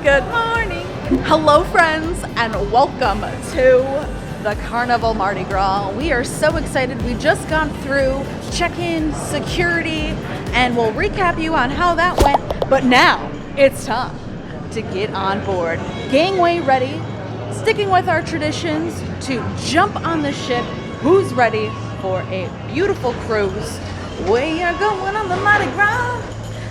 Good morning. Hello friends and welcome to the Carnival Mardi Gras. We are so excited. We just got through check-in, security, and we'll recap you on how that went. But now it's time to get on board. Gangway ready, sticking with our traditions to jump on the ship. Who's ready for a beautiful cruise? We are going on the Mardi Gras.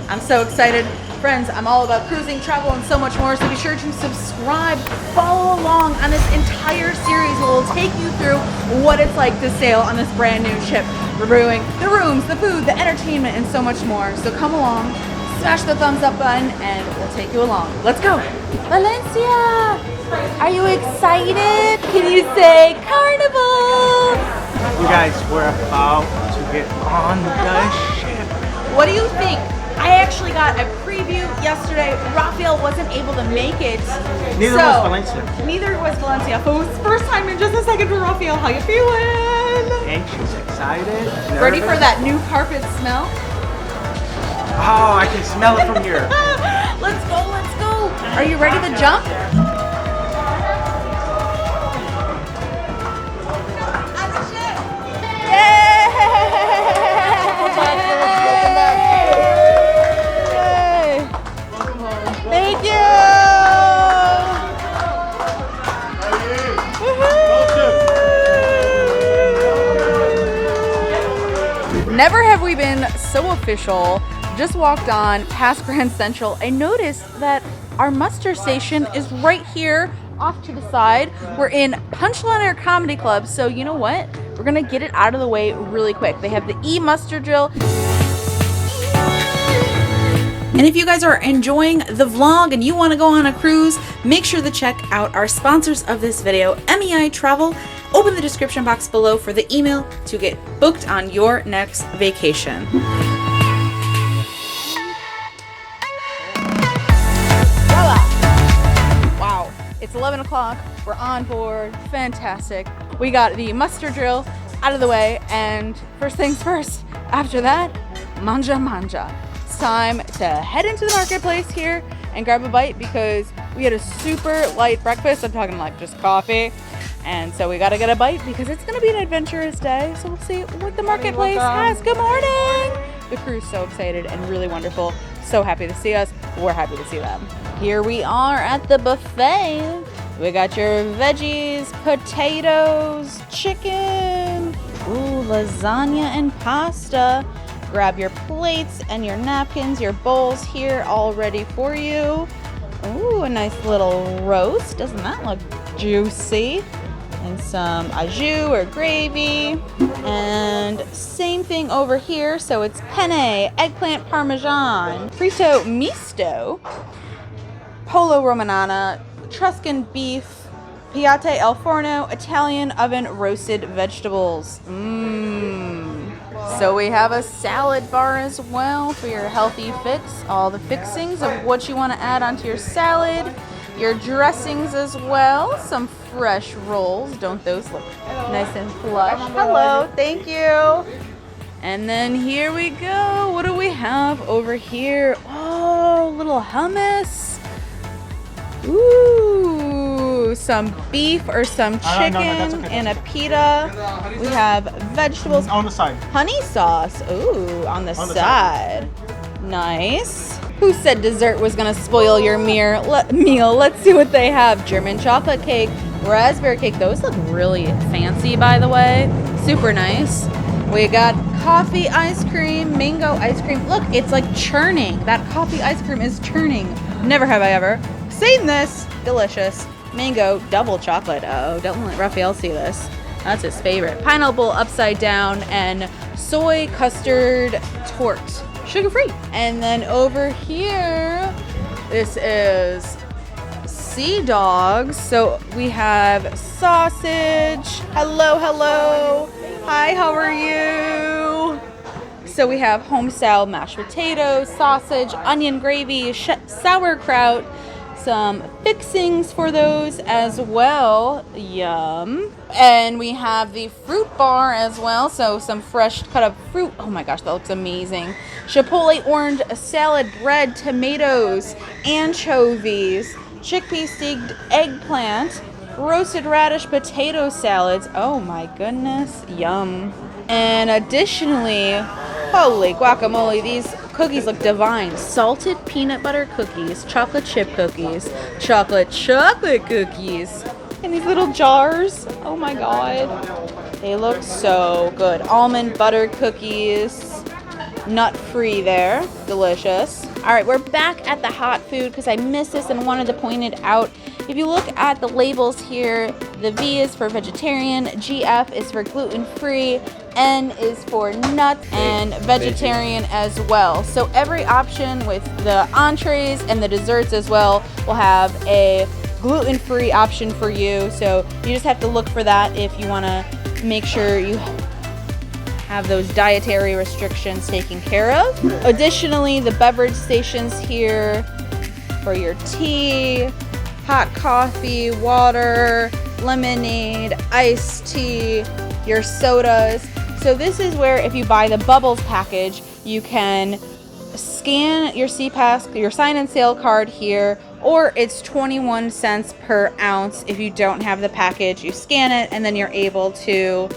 I'm so excited. Friends, I'm all about cruising, travel, and so much more, so be sure to subscribe, follow along on this entire series where we'll take you through what it's like to sail on this brand new ship, reviewing the rooms, the food, the entertainment, and so much more. So come along, smash the thumbs up button, and we'll take you along. Let's go. Valencia, are you excited? Can you say Carnival? You guys, we're about to get on the ship. What do you think? I actually got a preview yesterday. Raphael wasn't able to make it. Neither was Valencia. Neither was Valencia. But it was first time in just a second for Raphael. How you feeling? Anxious, excited, nervous. Ready for that new carpet smell? Oh, I can smell it from here. Let's go, let's go. Are you ready to jump? Thank you! Never have we been so official. Just walked on past Grand Central. I noticed that our muster station is right here off to the side. We're in Punchliner Comedy Club, so you know what? We're gonna get it out of the way really quick. They have the e-muster drill. And if you guys are enjoying the vlog and you want to go on a cruise, make sure to check out our sponsors of this video, MEI Travel. Open the description box below for the email to get booked on your next vacation. Voila! Wow, it's 11 o'clock. We're on board. Fantastic. We got the muster drill out of the way, and first things first, after that, manja. Time to head into the marketplace here and grab a bite because we had a super light breakfast. I'm talking like just coffee, and so we got to get a bite because it's going to be an adventurous day. So we'll see what the marketplace has. Good morning. The crew's so excited and really wonderful. So happy to see us. We're happy to see them. Here we are at the buffet. We got your veggies, potatoes, chicken, ooh, lasagna and pasta. Grab your plates and your napkins, your bowls here all ready for you. Ooh, a nice little roast. Doesn't that look juicy? And some au jus or gravy. And same thing over here. So it's penne, eggplant parmesan, frito misto, polo romanana, Tuscan beef, piate al forno, Italian oven roasted vegetables. So we have a salad bar as well for your healthy fix. All the fixings of what you want to add onto your salad. Your dressings as well. Some fresh rolls. Don't those look nice and flush? Hello, thank you. And then here we go. What do we have over here? Oh, little hummus. Ooh, some beef or some chicken and a pita. We have vegetables. On the side. Honey sauce. Ooh, on the side. Nice. Who said dessert was gonna spoil your meal? Let's see what they have. German chocolate cake, raspberry cake. Those look really fancy, by the way. Super nice. We got coffee ice cream, mango ice cream. Look, it's like churning. That coffee ice cream is churning. Never have I ever seen this. Delicious. Mango double chocolate. Oh, don't let Raphael see this. That's his favorite. Pineapple upside down and soy custard torte. Sugar-free. And then over here, this is Sea Dogs. So we have sausage. Hello. Hi, how are you? So we have home-style mashed potatoes, sausage, onion gravy, sauerkraut, some fixings for those as well. Yum. And we have the fruit bar as well. So some fresh cut up fruit. Oh my gosh, that looks amazing. Chipotle orange salad, bread, tomatoes, anchovies. chickpea steamed eggplant, roasted radish potato salads. Oh my goodness, yum. And additionally, holy guacamole, these cookies look divine. Salted peanut butter cookies, chocolate chip cookies, chocolate cookies in these little jars. Oh my god. They look so good. Almond butter cookies, nut-free there. Delicious. All right, we're back at the hot food because I missed this and wanted to point it out. If you look at the labels here, the V is for vegetarian, GF is for gluten-free, N is for nuts, and vegetarian as well. So every option with the entrees and the desserts as well will have a gluten-free option for you. So you just have to look for that if you want to make sure you have those dietary restrictions taken care of. Additionally, the beverage stations here for your tea, hot coffee, water, lemonade, iced tea, your sodas. So this is where if you buy the Bubbles package, you can scan your CPAS, your sign and sale card here, or it's 21 cents per ounce. If you don't have the package, you scan it and then you're able to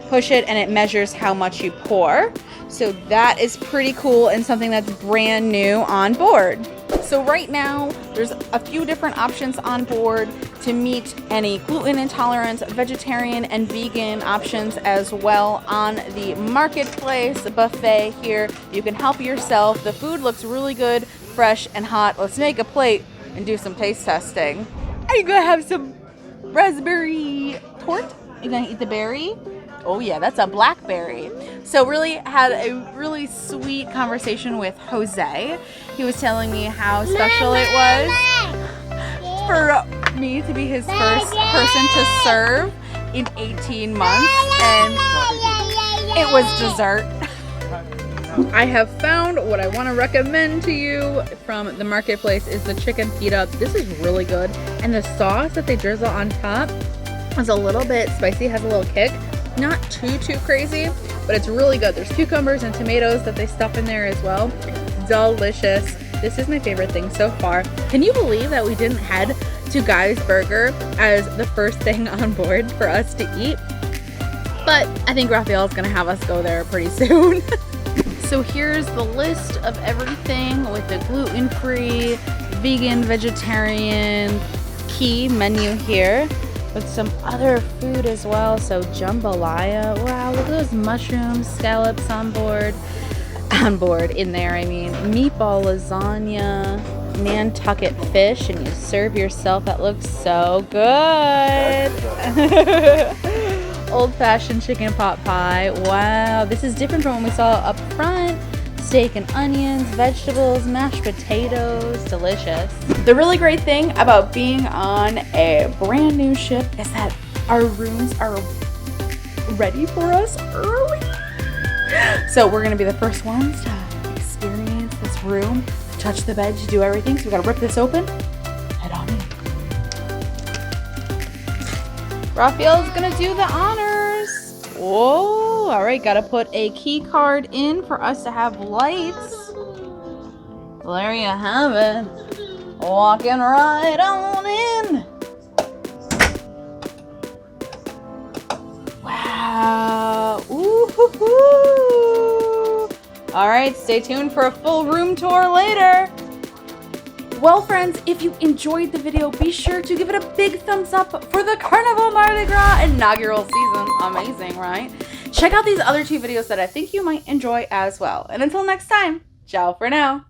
push it and it measures how much you pour. So that is pretty cool and something that's brand new on board. So right now, there's a few different options on board to meet any gluten intolerance, vegetarian and vegan options as well on the marketplace buffet here. You can help yourself. The food looks really good, fresh and hot. Let's make a plate and do some taste testing. Are you gonna have some raspberry tort? You gonna eat the berry? Oh yeah, that's a blackberry. So really had a really sweet conversation with Jose. He was telling me how special it was for me to be his first person to serve in 18 months, and it was dessert. I have found what I want to recommend to you from the marketplace is the chicken pita. This is really good, and the sauce that they drizzle on top is a little bit spicy, has a little kick. Not too crazy, but it's really good. There's cucumbers and tomatoes that they stuff in there as well. Delicious. This is my favorite thing so far. Can you believe that we didn't head to Guy's Burger as the first thing on board for us to eat? But I think Raphael's gonna have us go there pretty soon. So here's the list of everything with the gluten-free, vegan, vegetarian key menu here, with some other food as well. So jambalaya, wow, look at those mushrooms, scallops on board in there, I mean. Meatball lasagna, Nantucket fish, and you serve yourself. That looks so good. Old-fashioned chicken pot pie. Wow, this is different from what we saw up front. Steak and onions, vegetables, mashed potatoes, delicious. The really great thing about being on a brand new ship is that our rooms are ready for us early. So we're gonna be the first ones to experience this room, touch the bed, to do everything. So we gotta rip this open, head on in. Raphael's gonna do the honors. Whoa, all right, gotta put a key card in for us to have lights. There you have it. Walking right on in. Wow, ooh-hoo-hoo. All right, stay tuned for a full room tour later. Well, friends, if you enjoyed the video, be sure to give it a big thumbs up for the Carnival Mardi Gras inaugural season. Amazing, right? Check out these other two videos that I think you might enjoy as well. And until next time, ciao for now.